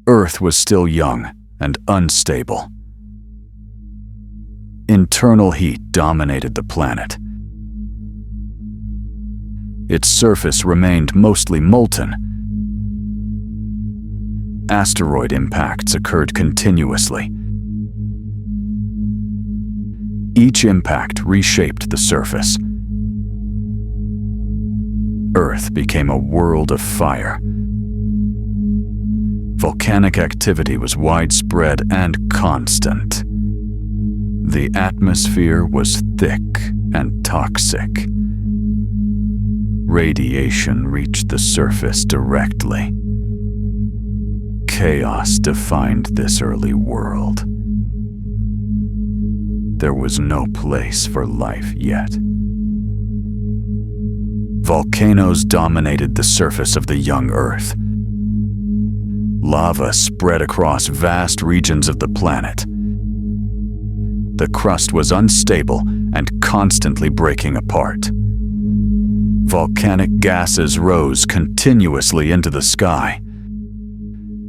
Earth was still young and unstable. Internal heat dominated the planet. Its surface remained mostly molten. Asteroid impacts occurred continuously. Each impact reshaped the surface. Earth became a world of fire. Volcanic activity was widespread and constant. The atmosphere was thick and toxic. Radiation reached the surface directly. Chaos defined this early world. There was no place for life yet. Volcanoes dominated the surface of the young Earth. Lava spread across vast regions of the planet. The crust was unstable and constantly breaking apart. Volcanic gases rose continuously into the sky.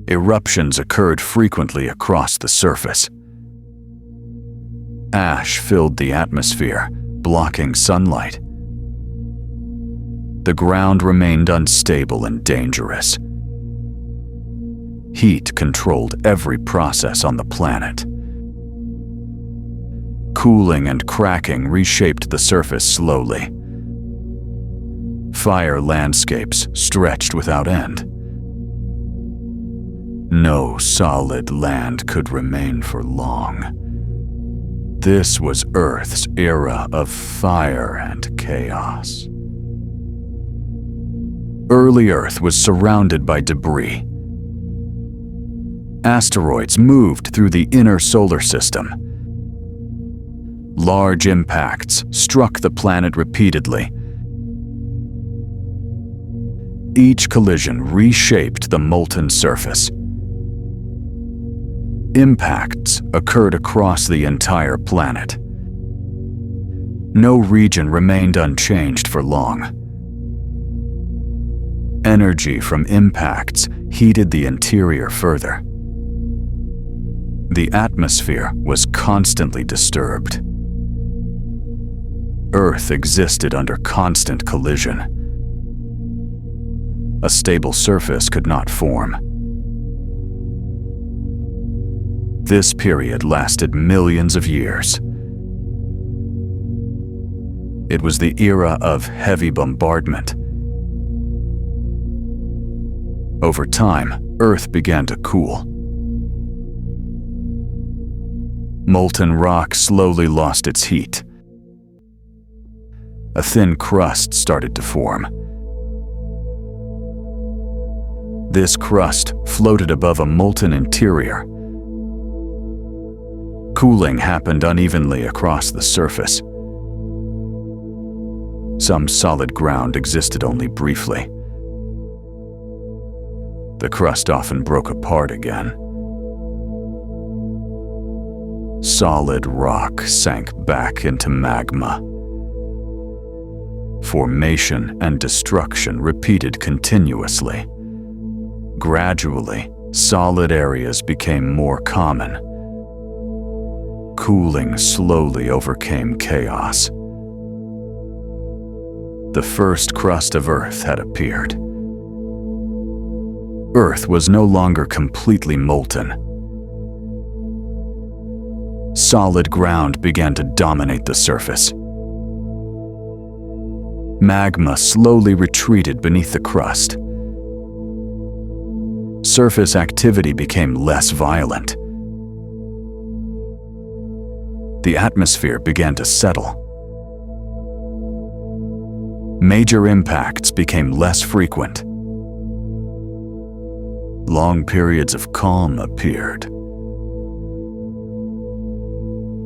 Eruptions occurred frequently across the surface. Ash filled the atmosphere, blocking sunlight. The ground remained unstable and dangerous. Heat controlled every process on the planet. Cooling and cracking reshaped the surface slowly. Fire landscapes stretched without end. No solid land could remain for long. This was Earth's era of fire and chaos. Early Earth was surrounded by debris. Asteroids moved through the inner solar system. Large impacts struck the planet repeatedly. Each collision reshaped the molten surface. Impacts occurred across the entire planet. No region remained unchanged for long. Energy from impacts heated the interior further. The atmosphere was constantly disturbed. Earth existed under constant collision. A stable surface could not form. This period lasted millions of years. It was the era of heavy bombardment. Over time, Earth began to cool. Molten rock slowly lost its heat. A thin crust started to form. This crust floated above a molten interior. Cooling happened unevenly across the surface. Some solid ground existed only briefly. The crust often broke apart again. Solid rock sank back into magma. Formation and destruction repeated continuously. Gradually, solid areas became more common. Cooling slowly overcame chaos. The first crust of Earth had appeared. Earth was no longer completely molten. Solid ground began to dominate the surface. Magma slowly retreated beneath the crust. Surface activity became less violent. The atmosphere began to settle. Major impacts became less frequent. Long periods of calm appeared.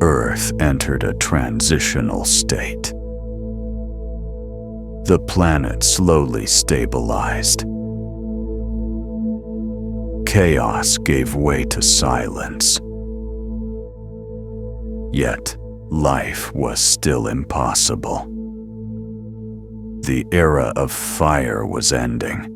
Earth entered a transitional state. The planet slowly stabilized. Chaos gave way to silence. Yet, life was still impossible. The era of fire was ending.